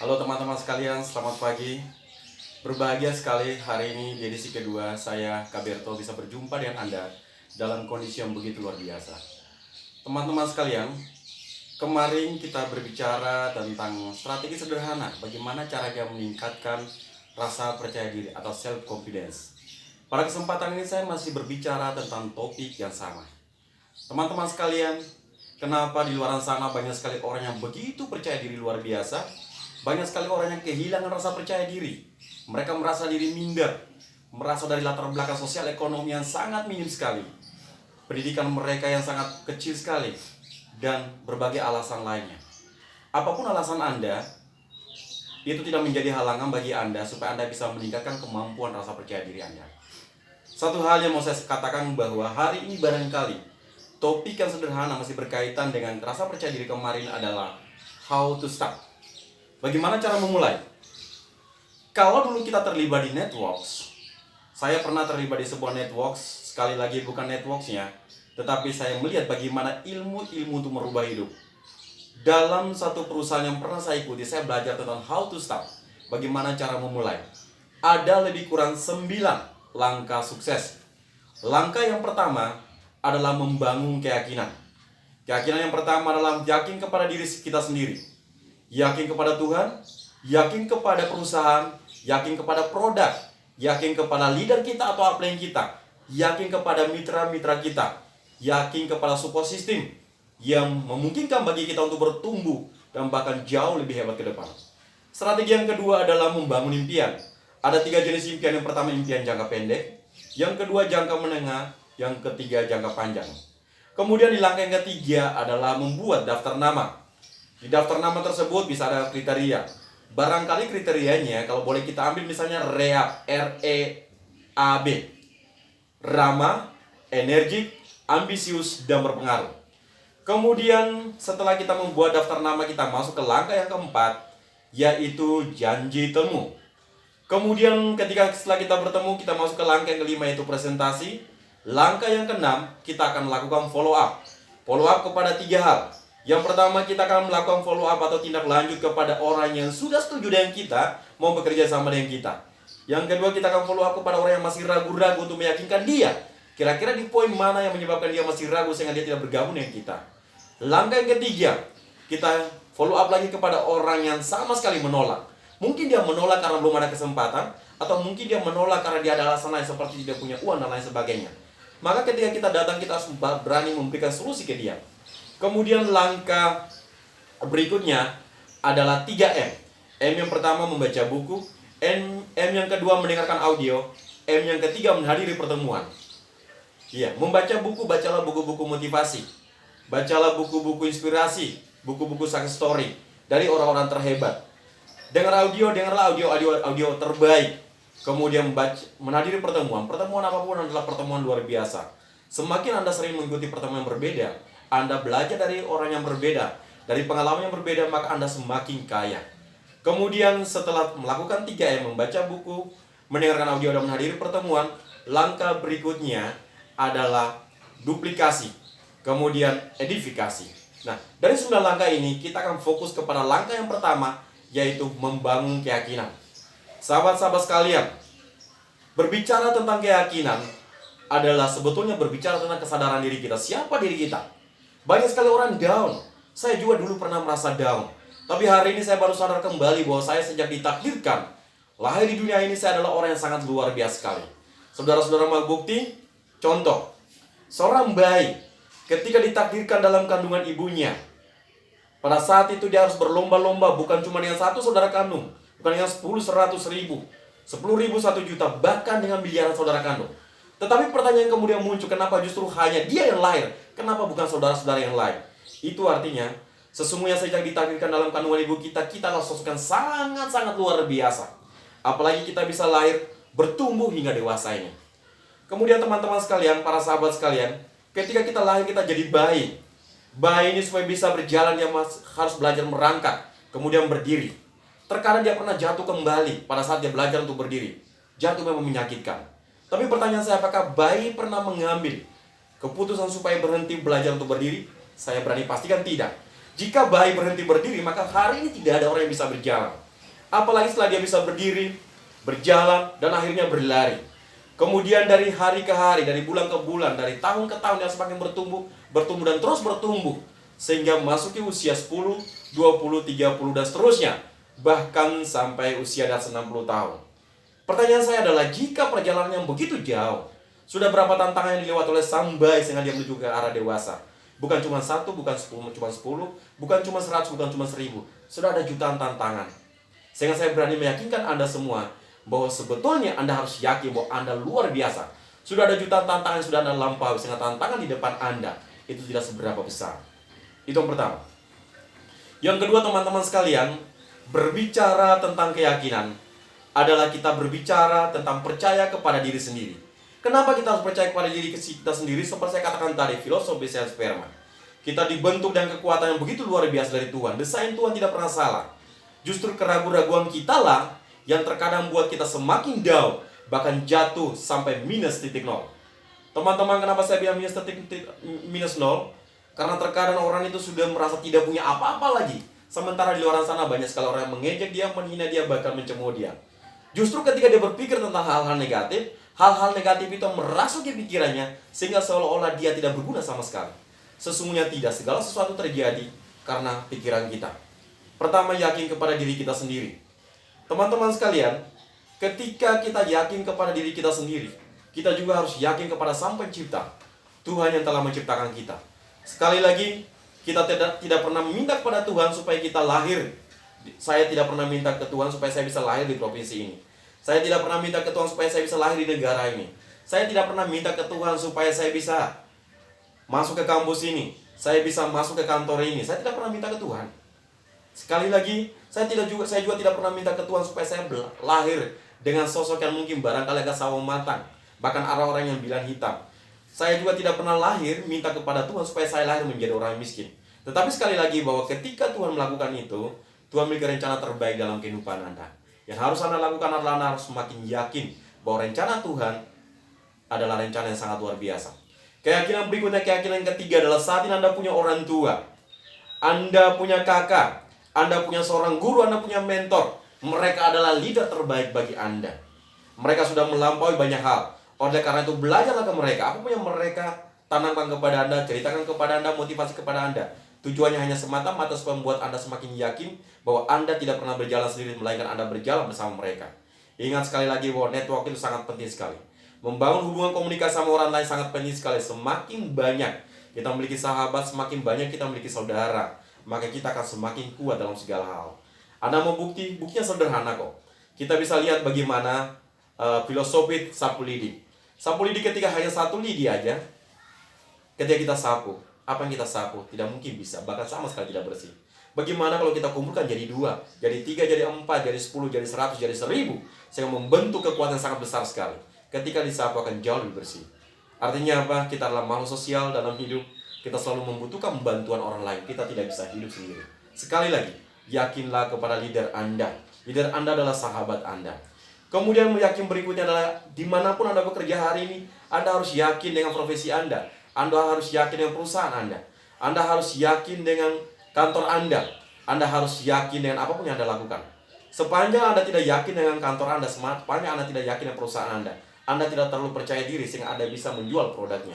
Halo teman-teman sekalian, selamat pagi. Berbahagia sekali hari ini di edisi kedua saya Kaberto bisa berjumpa dengan Anda dalam kondisi yang begitu luar biasa. Teman-teman sekalian, kemarin kita berbicara tentang strategi sederhana bagaimana caranya meningkatkan rasa percaya diri atau self confidence. Pada kesempatan ini saya masih berbicara tentang topik yang sama. Teman-teman sekalian, kenapa di luar sana banyak sekali orang yang begitu percaya diri luar biasa? Banyak sekali orang yang kehilangan rasa percaya diri. Mereka merasa diri minder, merasa dari latar belakang sosial ekonomi yang sangat minim sekali, pendidikan mereka yang sangat kecil sekali, dan berbagai alasan lainnya. Apapun alasan Anda, itu tidak menjadi halangan bagi Anda supaya Anda bisa meningkatkan kemampuan rasa percaya diri Anda. Satu hal yang mau saya katakan bahwa hari ini barangkali topik yang sederhana masih berkaitan dengan rasa percaya diri kemarin adalah how to start. Bagaimana cara memulai? Kalau dulu kita terlibat di networks, saya pernah terlibat di sebuah networks, sekali lagi bukan networksnya, tetapi saya melihat bagaimana ilmu-ilmu untuk merubah hidup. Dalam satu perusahaan yang pernah saya ikuti, saya belajar tentang how to start, bagaimana cara memulai. Ada lebih kurang 9 langkah sukses. Langkah yang pertama adalah membangun keyakinan. Keyakinan yang pertama adalah yakin kepada diri kita sendiri, yakin kepada Tuhan, yakin kepada perusahaan, yakin kepada produk, yakin kepada leader kita atau upline kita, yakin kepada mitra-mitra kita, yakin kepada support system yang memungkinkan bagi kita untuk bertumbuh dan bahkan jauh lebih hebat ke depan. Strategi yang kedua adalah membangun impian. Ada 3 jenis impian. Yang pertama impian jangka pendek, yang kedua jangka menengah, yang ketiga jangka panjang. Kemudian di langkah yang ketiga adalah membuat daftar nama. Di daftar nama tersebut bisa ada kriteria. Barangkali kriterianya kalau boleh kita ambil misalnya REAB, R-E-A-B. Ramah, energik, ambisius, dan berpengaruh. Kemudian setelah kita membuat daftar nama, kita masuk ke langkah yang keempat, yaitu janji temu. Kemudian setelah kita bertemu, kita masuk ke langkah yang kelima, yaitu presentasi. Langkah yang keenam, kita akan melakukan follow up. Follow up kepada 3 hal. Yang pertama, kita akan melakukan follow up atau tindak lanjut kepada orang yang sudah setuju dengan kita, mau bekerja sama dengan kita. Yang kedua, kita akan follow up kepada orang yang masih ragu-ragu untuk meyakinkan dia. Kira-kira di poin mana yang menyebabkan dia masih ragu sehingga dia tidak bergabung dengan kita. Langkah yang ketiga, kita follow up lagi kepada orang yang sama sekali menolak. Mungkin dia menolak karena belum ada kesempatan, atau mungkin dia menolak karena dia ada alasan lain seperti tidak punya uang dan lain sebagainya. Maka ketika kita datang, kita harus berani memberikan solusi ke dia. Kemudian langkah berikutnya adalah 3M. M yang pertama membaca buku, M yang kedua mendengarkan audio, M yang ketiga menghadiri pertemuan. Iya, membaca buku, bacalah buku-buku motivasi. Bacalah buku-buku inspirasi, buku-buku success story dari orang-orang terhebat. Dengarlah audio terbaik. Kemudian menghadiri pertemuan. Pertemuan apapun adalah pertemuan luar biasa. Semakin Anda sering mengikuti pertemuan yang berbeda, Anda belajar dari orang yang berbeda, dari pengalaman yang berbeda, maka Anda semakin kaya. Kemudian setelah melakukan 3M, membaca buku, mendengarkan audio, dan menghadiri pertemuan, langkah berikutnya adalah duplikasi, kemudian edifikasi. Nah, dari 9 langkah ini, kita akan fokus kepada langkah yang pertama, yaitu membangun keyakinan. Sahabat-sahabat sekalian, berbicara tentang keyakinan adalah sebetulnya berbicara tentang kesadaran diri kita. Siapa diri kita? Banyak sekali orang down. Saya juga dulu pernah merasa down. Tapi hari ini saya baru sadar kembali bahwa saya sejak ditakdirkan lahir di dunia ini, saya adalah orang yang sangat luar biasa sekali. Saudara-saudara mau bukti? Contoh, seorang bayi ketika ditakdirkan dalam kandungan ibunya, pada saat itu dia harus berlomba-lomba, bukan cuma dengan 1 saudara kandung, bukan dengan 10, 100 ribu, 10 ribu, 1 juta, bahkan dengan miliaran saudara kandung. Tetapi pertanyaan kemudian muncul, kenapa justru hanya dia yang lahir? Kenapa bukan saudara-saudara yang lain? Itu artinya, sesungguhnya sejak ditakdirkan dalam kandungan ibu kita, kita adalah sosok yang sangat-sangat luar biasa. Apalagi kita bisa lahir, bertumbuh hingga dewasa ini. Kemudian teman-teman sekalian, para sahabat sekalian, ketika kita lahir, kita jadi bayi. Bayi ini supaya bisa berjalan, dia harus belajar merangkak, kemudian berdiri. Terkadang dia pernah jatuh kembali pada saat dia belajar untuk berdiri. Jatuh memang menyakitkan. Tapi pertanyaan saya, apakah bayi pernah mengambil keputusan supaya berhenti belajar untuk berdiri? Saya berani pastikan tidak. Jika bayi berhenti berdiri, maka hari ini tidak ada orang yang bisa berjalan. Apalagi setelah dia bisa berdiri, berjalan, dan akhirnya berlari. Kemudian dari hari ke hari, dari bulan ke bulan, dari tahun ke tahun dia semakin bertumbuh, bertumbuh dan terus bertumbuh. Sehingga memasuki usia 10, 20, 30 dan seterusnya. Bahkan sampai usia di atas 60 tahun. Pertanyaan saya adalah, jika perjalanan yang begitu jauh, sudah berapa tantangan yang dilewati oleh sang bayi sehingga dia menuju ke arah dewasa? Bukan cuma satu, bukan cuma 10, bukan cuma 100, bukan cuma 1000. Sudah ada jutaan tantangan. Sehingga saya berani meyakinkan Anda semua bahwa sebetulnya Anda harus yakin bahwa Anda luar biasa. Sudah ada jutaan tantangan yang sudah Anda lampaui, sehingga tantangan di depan Anda itu tidak seberapa besar. Itu yang pertama. Yang kedua, teman-teman sekalian, berbicara tentang keyakinan adalah kita berbicara tentang percaya kepada diri sendiri. Kenapa kita harus percaya kepada diri kita sendiri? Seperti saya katakan tadi, filosofi sel sperma. Kita dibentuk dengan kekuatan yang begitu luar biasa dari Tuhan. Desain Tuhan tidak pernah salah. Justru keraguan-raguan kita lah yang terkadang buat kita semakin down, bahkan jatuh sampai minus titik nol. Teman-teman, kenapa saya bilang minus nol? Karena terkadang orang itu sudah merasa tidak punya apa-apa lagi. Sementara di luar sana banyak sekali orang yang mengejek dia, menghina dia, bahkan mencemooh dia. Justru ketika dia berpikir tentang hal-hal negatif itu merasuki pikirannya, sehingga seolah-olah dia tidak berguna sama sekali. Sesungguhnya tidak, segala sesuatu terjadi karena pikiran kita. Pertama, yakin kepada diri kita sendiri. Teman-teman sekalian, ketika kita yakin kepada diri kita sendiri, kita juga harus yakin kepada Sang Pencipta, Tuhan yang telah menciptakan kita. Sekali lagi, kita tidak pernah meminta kepada Tuhan supaya kita lahir. Saya tidak pernah minta ke Tuhan supaya saya bisa lahir di provinsi ini. Saya tidak pernah minta ke Tuhan supaya saya bisa lahir di negara ini. Saya tidak pernah minta ke Tuhan supaya saya bisa masuk ke kampus ini, saya bisa masuk ke kantor ini. Saya tidak pernah minta ke Tuhan. Sekali lagi, saya juga tidak pernah minta ke Tuhan supaya saya lahir dengan sosok yang mungkin barangkali agak sawo matang, bahkan arah orang yang bilang hitam. Saya juga tidak pernah lahir minta kepada Tuhan supaya saya lahir menjadi orang miskin. Tetapi sekali lagi, bahwa ketika Tuhan melakukan itu, Tuhan memiliki rencana terbaik dalam kehidupan Anda. Yang harus Anda lakukan adalah Anda harus semakin yakin bahwa rencana Tuhan adalah rencana yang sangat luar biasa. Keyakinan berikutnya, keyakinan yang ketiga adalah saat ini Anda punya orang tua, Anda punya kakak, Anda punya seorang guru, Anda punya mentor. Mereka adalah leader terbaik bagi Anda. Mereka sudah melampaui banyak hal. Oleh karena itu, belajarlah ke mereka. Apa yang mereka tanamkan kepada Anda, ceritakan kepada Anda, motivasi kepada Anda. Tujuannya hanya semata-mata supaya membuat Anda semakin yakin bahwa Anda tidak pernah berjalan sendiri, melainkan Anda berjalan bersama mereka. Ingat sekali lagi bahwa network itu sangat penting sekali. Membangun hubungan komunikasi sama orang lain sangat penting sekali. Semakin banyak kita memiliki sahabat, semakin banyak kita memiliki saudara, maka kita akan semakin kuat dalam segala hal. Anda mau buktinya sederhana kok. Kita bisa lihat bagaimana filosofi sapu lidi. Sapu lidi ketika hanya satu lidi aja, ketika kita sapu, apa yang kita sapu tidak mungkin bisa, bahkan sama sekali tidak bersih. Bagaimana kalau kita kumpulkan jadi 2, jadi 3, jadi 4, jadi 10, jadi 100, jadi 1000, sehingga membentuk kekuatan yang sangat besar sekali. Ketika disapu akan jauh lebih bersih. Artinya apa? Kita adalah makhluk sosial dalam hidup. Kita selalu membutuhkan bantuan orang lain. Kita tidak bisa hidup sendiri. Sekali lagi, yakinlah kepada leader Anda. Leader Anda adalah sahabat Anda. Kemudian yakin berikutnya adalah dimanapun Anda bekerja hari ini, Anda harus yakin dengan profesi Anda. Anda harus yakin dengan perusahaan Anda. Anda harus yakin dengan kantor Anda. Anda harus yakin dengan apapun yang Anda lakukan. Sepanjang Anda tidak yakin dengan kantor Anda, sepanjang Anda tidak yakin dengan perusahaan Anda tidak terlalu percaya diri sehingga Anda bisa menjual produknya.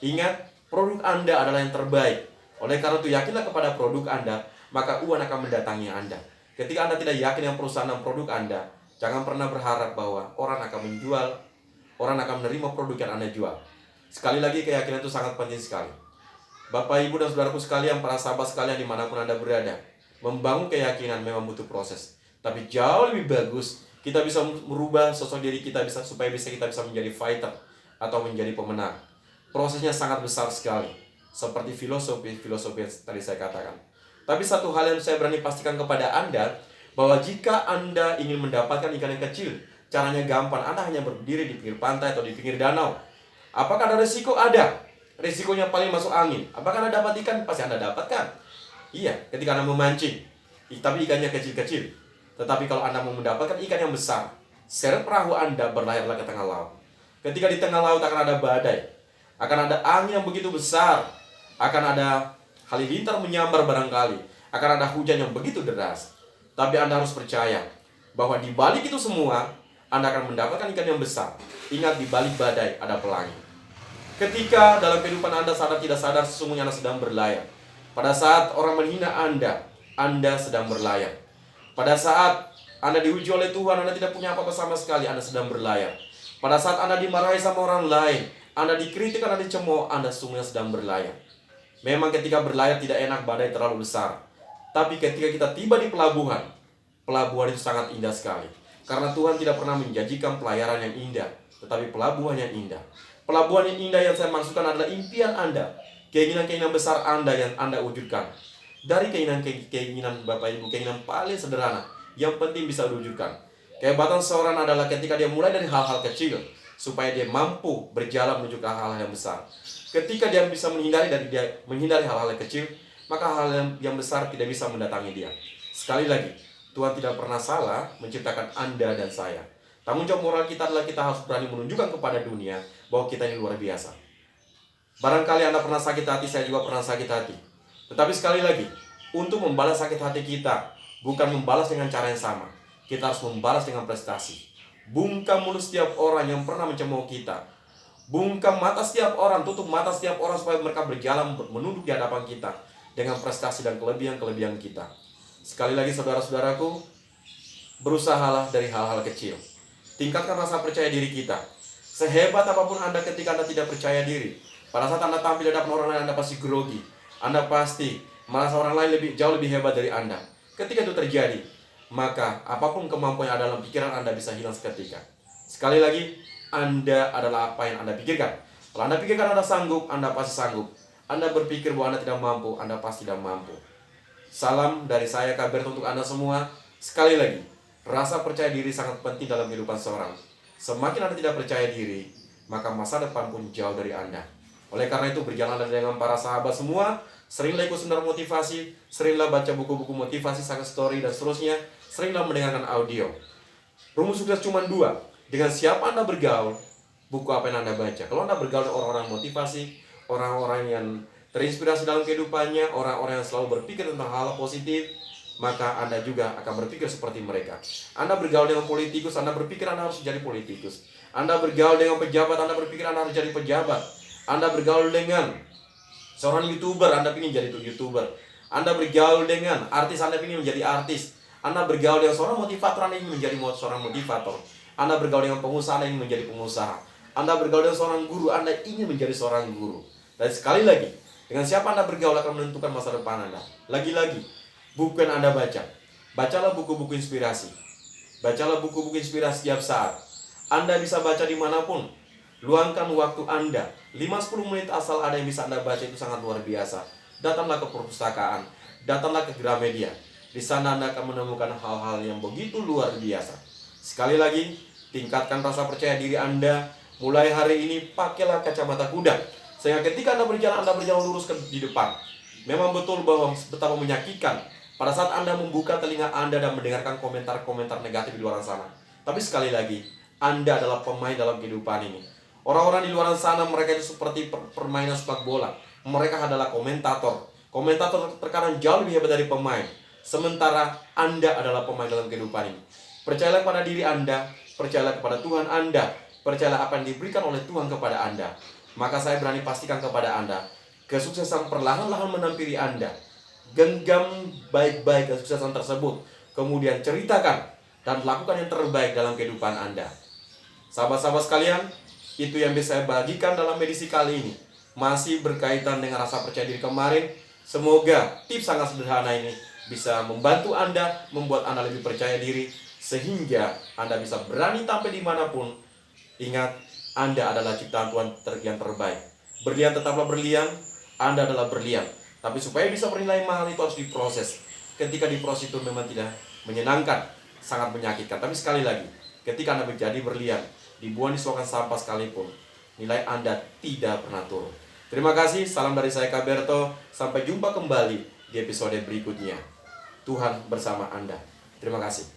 Ingat, produk Anda adalah yang terbaik. Oleh karena itu, yakinlah kepada produk Anda, maka uang akan mendatangi Anda. Ketika Anda tidak yakin dengan perusahaan dan produk Anda, jangan pernah berharap bahwa orang akan menjual, orang akan menerima produk yang Anda jual. Sekali lagi, keyakinan itu sangat penting sekali. Bapak, Ibu, dan saudaraku sekalian, para sahabat sekalian dimanapun Anda berada, membangun keyakinan memang butuh proses. Tapi jauh lebih bagus, kita bisa merubah sosok diri kita supaya kita bisa menjadi fighter atau menjadi pemenang. Prosesnya sangat besar sekali, seperti filosofi yang tadi saya katakan. Tapi satu hal yang saya berani pastikan kepada Anda, bahwa jika Anda ingin mendapatkan ikan yang kecil, caranya gampang. Anda hanya berdiri di pinggir pantai atau di pinggir danau. Apakah ada risiko? Ada. Risikonya paling masuk angin. Apakah Anda dapat ikan? Pasti Anda dapatkan. Iya, ketika Anda memancing. Tapi ikannya kecil-kecil. Tetapi kalau Anda mau mendapatkan ikan yang besar, seret perahu Anda, berlayarlah ke tengah laut. Ketika di tengah laut akan ada badai, akan ada angin yang begitu besar, akan ada halilintar menyambar barangkali, akan ada hujan yang begitu deras. Tapi Anda harus percaya bahwa di balik itu semua Anda akan mendapatkan ikan yang besar. Ingat, di balik badai ada pelangi. Ketika dalam kehidupan Anda sadar tidak sadar, sesungguhnya Anda sedang berlayar. Pada saat orang menghina Anda sedang berlayar. Pada saat Anda diuji oleh Tuhan, Anda tidak punya apa-apa sama sekali, Anda sedang berlayar. Pada saat Anda dimarahi sama orang lain, Anda dikritik, Anda dicemooh, Anda sesungguhnya sedang berlayar. Memang ketika berlayar tidak enak, badai terlalu besar. Tapi ketika kita tiba di pelabuhan, pelabuhan itu sangat indah sekali. Karena Tuhan tidak pernah menjanjikan pelayaran yang indah, tetapi pelabuhan yang indah. Pelabuhan yang indah yang saya maksudkan adalah impian Anda, keinginan-keinginan besar Anda yang Anda wujudkan. Dari keinginan Bapak Ibu, keinginan paling sederhana, yang penting bisa diwujudkan. Kehebatan seorang adalah ketika dia mulai dari hal-hal kecil, supaya dia mampu berjalan menuju ke hal-hal yang besar. Ketika dia bisa menghindari hal-hal yang kecil, maka hal yang besar tidak bisa mendatangi dia. Sekali lagi, Tuhan tidak pernah salah menciptakan Anda dan saya. Tanggung jawab moral kita adalah kita harus berani menunjukkan kepada dunia bahwa kita ini luar biasa. Barangkali Anda pernah sakit hati, saya juga pernah sakit hati. Tetapi sekali lagi, untuk membalas sakit hati kita, bukan membalas dengan cara yang sama. Kita harus membalas dengan prestasi. Bungkam mulut setiap orang yang pernah mencemooh kita. Bungkam mata setiap orang, tutup mata setiap orang supaya mereka berjalan menunduk di hadapan kita dengan prestasi dan kelebihan-kelebihan kita. Sekali lagi saudara-saudaraku, berusahalah dari hal-hal kecil. Tingkatkan rasa percaya diri kita. Sehebat apapun Anda ketika Anda tidak percaya diri, pada saat Anda tampil di hadapan orang lain, Anda pasti grogi. Anda pasti merasa orang lain jauh lebih hebat dari Anda. Ketika itu terjadi, maka apapun kemampuan yang ada dalam pikiran Anda bisa hilang seketika. Sekali lagi, Anda adalah apa yang Anda pikirkan. Kalau Anda pikirkan Anda sanggup, Anda pasti sanggup. Anda berpikir bahwa Anda tidak mampu, Anda pasti tidak mampu. Salam dari saya, Kaberto, untuk Anda semua. Sekali lagi, rasa percaya diri sangat penting dalam kehidupan seorang. Semakin Anda tidak percaya diri, maka masa depan pun jauh dari Anda. Oleh karena itu, berjalanlah dengan para sahabat semua. Seringlah ikut seminar motivasi, seringlah baca buku-buku motivasi, success story, dan seterusnya. Seringlah mendengarkan audio. Rumus sukses cuma 2. Dengan siapa Anda bergaul, buku apa yang Anda baca. Kalau Anda bergaul dengan orang-orang motivasi, orang-orang yang terinspirasi dalam kehidupannya, orang-orang yang selalu berpikir tentang hal positif, maka Anda juga akan berpikir seperti mereka. Anda bergaul dengan politikus, Anda berpikir Anda harus jadi politikus. Anda bergaul dengan pejabat, Anda berpikir Anda harus jadi pejabat. Anda bergaul dengan seorang YouTuber, Anda ingin jadi YouTuber. Anda bergaul dengan artis, Anda ingin menjadi artis. Anda bergaul dengan seorang motivator, Anda ingin menjadi seorang motivator. Anda bergaul dengan pengusaha, Anda ingin menjadi pengusaha. Anda bergaul dengan seorang guru, Anda ingin menjadi seorang guru. Dan sekali lagi, dengan siapa Anda bergaul akan menentukan masa depan Anda. Lagi-lagi, buku yang Anda baca. Bacalah buku-buku inspirasi. Bacalah buku-buku inspirasi setiap saat. Anda bisa baca dimanapun. Luangkan waktu Anda. 5-10 menit asal ada yang bisa Anda baca, itu sangat luar biasa. Datanglah ke perpustakaan. Datanglah ke Gramedia. Di sana Anda akan menemukan hal-hal yang begitu luar biasa. Sekali lagi, tingkatkan rasa percaya diri Anda. Mulai hari ini, pakailah kacamata kuda. Sehingga ketika Anda berjalan lurus di depan. Memang betul bahwa betapa menyakitkan pada saat Anda membuka telinga Anda dan mendengarkan komentar-komentar negatif di luar sana. Tapi sekali lagi, Anda adalah pemain dalam kehidupan ini. Orang-orang di luar sana, mereka itu seperti permainan sepak bola. Mereka adalah komentator. Komentator terkadang jauh lebih hebat dari pemain. Sementara Anda adalah pemain dalam kehidupan ini. Percayalah pada diri Anda, percayalah kepada Tuhan Anda, percayalah apa yang diberikan oleh Tuhan kepada Anda. Maka saya berani pastikan kepada Anda, kesuksesan perlahan-lahan menampiri Anda. Genggam baik-baik kesuksesan tersebut, kemudian ceritakan dan lakukan yang terbaik dalam kehidupan Anda. Sahabat-sahabat sekalian, itu yang bisa saya bagikan dalam edisi kali ini. Masih berkaitan dengan rasa percaya diri kemarin. Semoga tips sangat sederhana ini bisa membantu Anda, membuat Anda lebih percaya diri, sehingga Anda bisa berani tampil dimanapun. Ingat, Anda adalah ciptaan Tuhan yang terbaik. Berlian tetaplah berlian, Anda adalah berlian. Tapi supaya bisa bernilai mahal itu harus diproses. Ketika diproses itu memang tidak menyenangkan, sangat menyakitkan. Tapi sekali lagi, ketika Anda menjadi berlian, dibuang di selokan sampah sekalipun, nilai Anda tidak pernah turun. Terima kasih, salam dari saya Kaberto. Sampai jumpa kembali di episode berikutnya. Tuhan bersama Anda. Terima kasih.